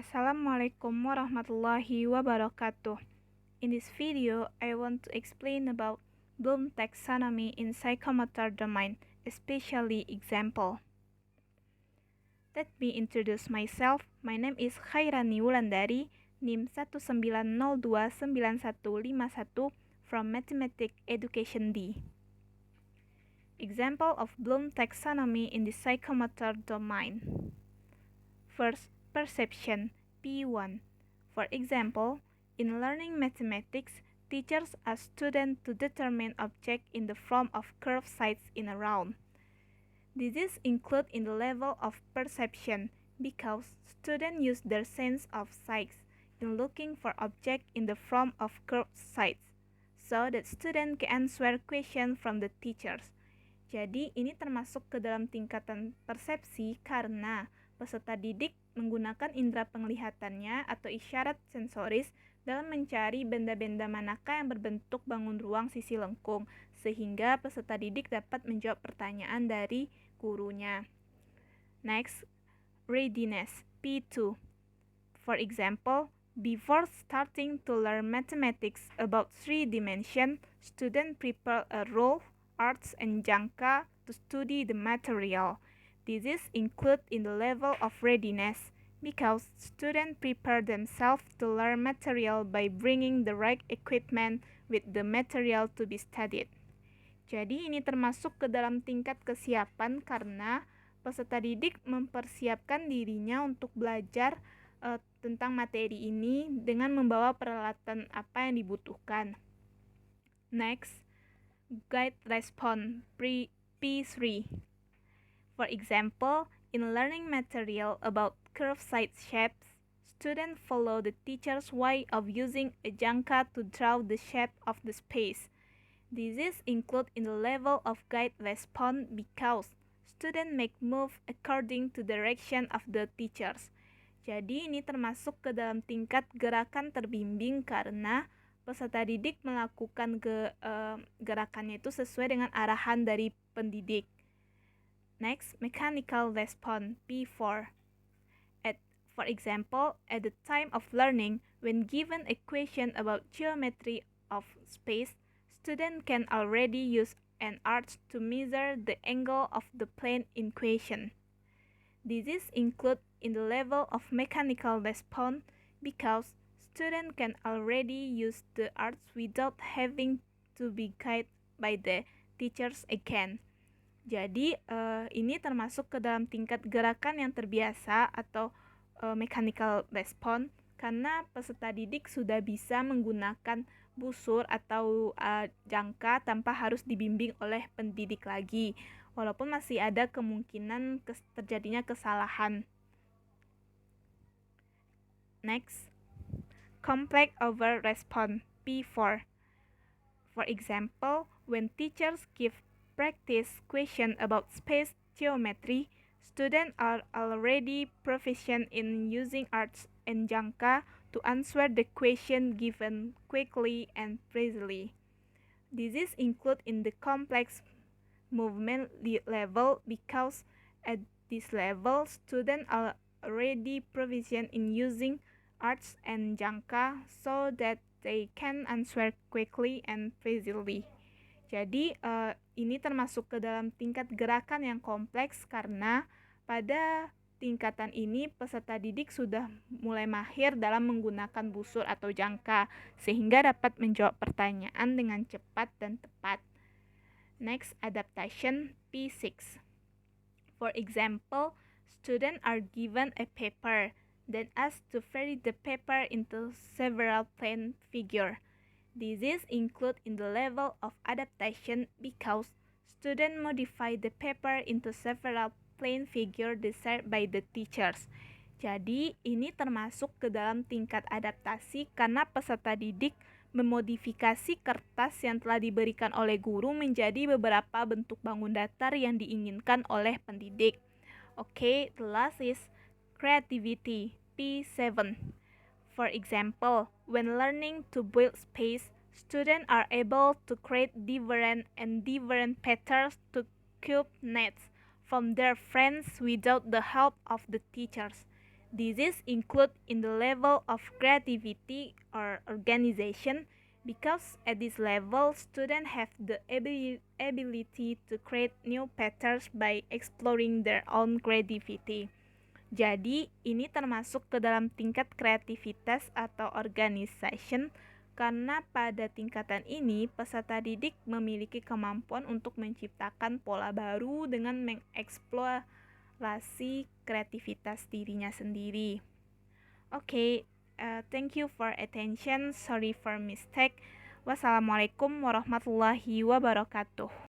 Assalamualaikum warahmatullahi wabarakatuh. In this video, I want to explain about Bloom taxonomy in psychomotor domain, especially example. Let me introduce myself. My name is Khairani Wulandari, NIM 190291151 from Mathematics Education D. Example of Bloom taxonomy in the psychomotor domain. First, perception, P1. For example, in learning mathematics, teachers ask students to determine objects in the form of curved sides in a round. This is included in the level of perception because students use their sense of sight in looking for objects in the form of curved sides, so that students can answer questions from the teachers. Jadi ini termasuk ke dalam tingkatan persepsi karena peserta didik menggunakan indera penglihatannya atau isyarat sensoris dalam mencari benda-benda manakah yang berbentuk bangun ruang sisi lengkung, sehingga peserta didik dapat menjawab pertanyaan dari gurunya. Next, readiness, P2. For example, before starting to learn mathematics about 3 dimensions, students prepare a rule, arts, and Jangka to study the material. This is included in the level of readiness because students prepare themselves to learn material by bringing the right equipment with the material to be studied. Jadi ini termasuk ke dalam tingkat kesiapan karena peserta didik mempersiapkan dirinya untuk belajar tentang materi ini dengan membawa peralatan apa yang dibutuhkan. Next, guide response, P3. For example, in learning material about curved side shapes, students follow the teacher's way of using a Jangka to draw the shape of the space. This is included in the level of guide response because students make move according to direction of the teachers. Jadi ini termasuk ke dalam tingkat gerakan terbimbing karena peserta didik melakukan gerakannya itu sesuai dengan arahan dari pendidik. Next, mechanical response, P4. For example, at the time of learning, when given a question about geometry of space, students can already use an arc to measure the angle of the plane in question. This is included in the level of mechanical response because students can already use the arts without having to be guided by the teachers again. Jadi ini termasuk ke dalam tingkat gerakan yang terbiasa atau mechanical response karena peserta didik sudah bisa menggunakan busur atau jangka tanpa harus dibimbing oleh pendidik lagi, walaupun masih ada kemungkinan terjadinya kesalahan. Next, complex over response, P4. For example, when teachers give practice question about space geometry, students are already proficient in using arcs and Jangka to answer the question given quickly and precisely. This is included in the complex movement level because at this level, students are already proficient in using arcs and Jangka so that they can answer quickly and precisely. Jadi ini termasuk ke dalam tingkat gerakan yang kompleks karena pada tingkatan ini peserta didik sudah mulai mahir dalam menggunakan busur atau jangka sehingga dapat menjawab pertanyaan dengan cepat dan tepat. Next, adaptation, P6. For example, students are given a paper, then asked to vary the paper into several plane figures. This is included in the level of adaptation because students modify the paper into several plane figures desired by the teachers. Jadi, ini termasuk ke dalam tingkat adaptasi karena peserta didik memodifikasi kertas yang telah diberikan oleh guru menjadi beberapa bentuk bangun datar yang diinginkan oleh pendidik. Okay, the last is creativity, P7. For example, when learning to build space, students are able to create different patterns to cube nets from their friends without the help of the teachers. Disease include in the level of creativity or organization because at this level students have the ability to create new patterns by exploring their own creativity. Jadi, ini termasuk ke dalam tingkat kreativitas atau organization karena pada tingkatan ini peserta didik memiliki kemampuan untuk menciptakan pola baru dengan mengeksplorasi kreativitas dirinya sendiri. Thank you for attention. Sorry for mistake. Wassalamualaikum warahmatullahi wabarakatuh.